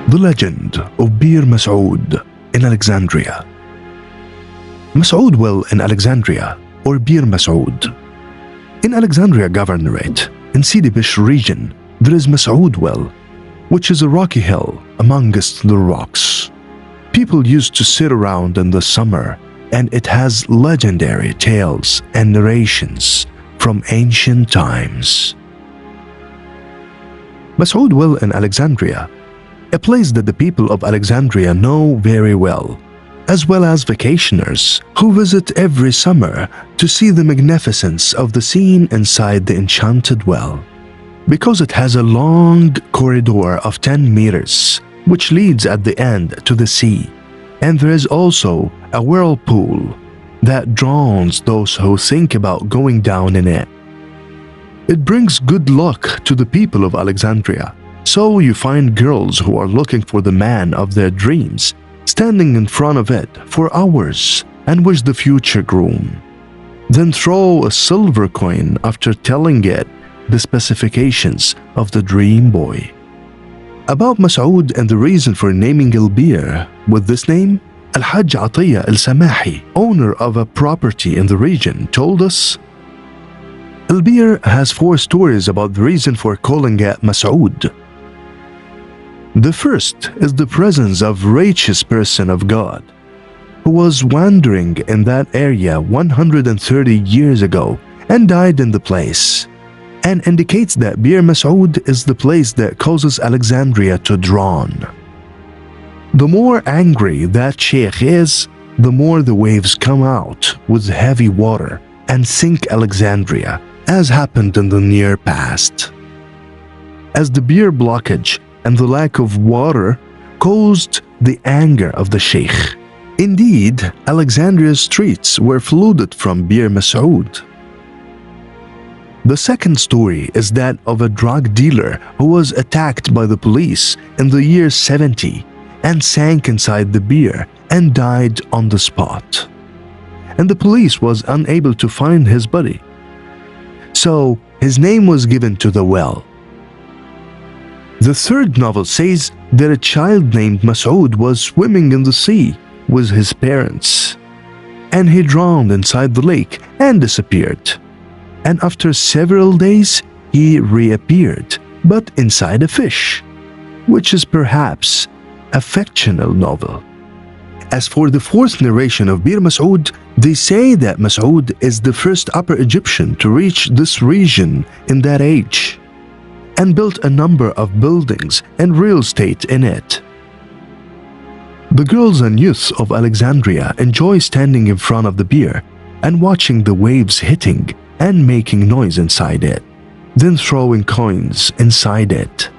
The legend of Bir Masoud in Alexandria. Mas'ud well in Alexandria, or Bir Masoud. In Alexandria Governorate, in Sidi Bishr region, there is Mas'ud well, which is a rocky hill amongst the rocks. People used to sit around in the summer, and it has legendary tales and narrations from ancient times. Mas'ud well in Alexandria, a place that the people of Alexandria know very well as vacationers who visit every summer to see the magnificence of the scene inside the enchanted well. Because it has a long corridor of 10 meters, which leads at the end to the sea, and there is also a whirlpool that drowns those who think about going down in it. It brings good luck to the people of Alexandria. So you find girls who are looking for the man of their dreams standing in front of it for hours and wish the future groom. Then throw a silver coin after telling it the specifications of the dream boy. About Mas'ud and the reason for naming Al-Bir with this name, Al-Hajj Atiyya Al-Samahi, owner of a property in the region, told us, Al-Bir has 4 stories about the reason for calling it Mas'ud. The first is the presence of righteous person of God who was wandering in that area 130 years ago and died in the place, and indicates that Bir Masoud is the place that causes Alexandria to drown. The more angry that sheikh is, the more the waves come out with heavy water and sink Alexandria, as happened in the near past. As the Bir blockage and the lack of water caused the anger of the sheikh. Indeed, Alexandria's streets were flooded from Bir Masoud. The second story is that of a drug dealer who was attacked by the police in the year 70 and sank inside the Bir and died on the spot. And the police was unable to find his body. So his name was given to the well. The third novel says that a child named Mas'ud was swimming in the sea with his parents, and he drowned inside the lake and disappeared. And after several days, he reappeared, but inside a fish, which is perhaps a fictional novel. As for the fourth narration of Bir Masoud, they say that Mas'ud is the first Upper Egyptian to reach this region in that age, and built a number of buildings and real estate in it. The girls and youth of Alexandria enjoy standing in front of the Bir and watching the waves hitting and making noise inside it, then throwing coins inside it.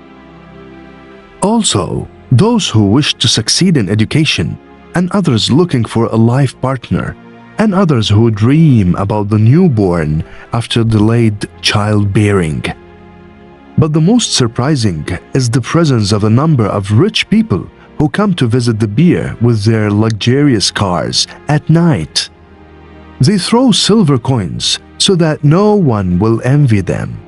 Also, those who wish to succeed in education, and others looking for a life partner, and others who dream about the newborn after delayed childbearing. But the most surprising is the presence of a number of rich people who come to visit the Bir with their luxurious cars at night. They throw silver coins so that no one will envy them.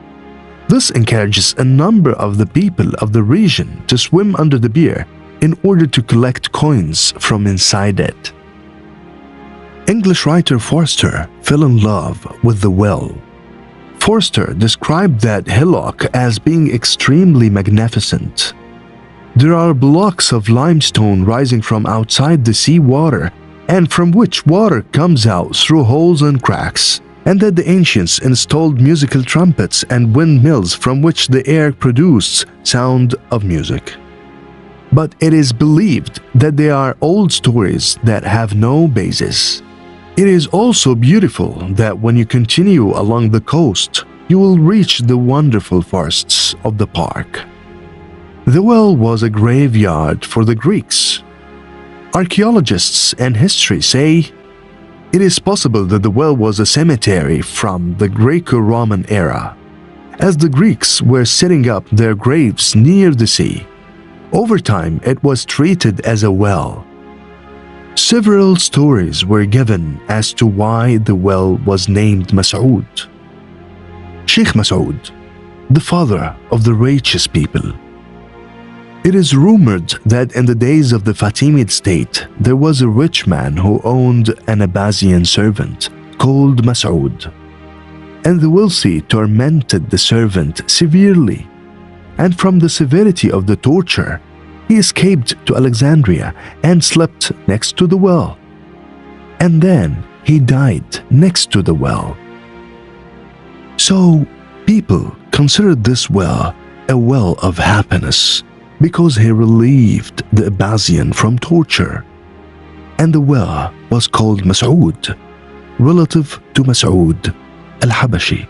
This encourages a number of the people of the region to swim under the Bir in order to collect coins from inside it. English writer Forster fell in love with the well. Forster described that hillock as being extremely magnificent. There are blocks of limestone rising from outside the sea water, and from which water comes out through holes and cracks, and that the ancients installed musical trumpets and windmills from which the air produced sound of music. But it is believed that they are old stories that have no basis. It is also beautiful that when you continue along the coast, you will reach the wonderful forests of the park. The well was a graveyard for the Greeks. Archaeologists and history say it is possible that the well was a cemetery from the Greco-Roman era, as the Greeks were setting up their graves near the sea. Over time, it was treated as a well. Several stories were given as to why the well was named Mas'ud. Sheikh Mas'ud, the father of the righteous people. It is rumored that in the days of the Fatimid state, there was a rich man who owned an Abbasian servant called Mas'ud. And the wealthy tormented the servant severely. And from the severity of the torture, he escaped to Alexandria and slept next to the well. And then he died next to the well. So people considered this well a well of happiness because he relieved the Abbasian from torture. And the well was called Mas'ud, relative to Mas'ud al-Habashi.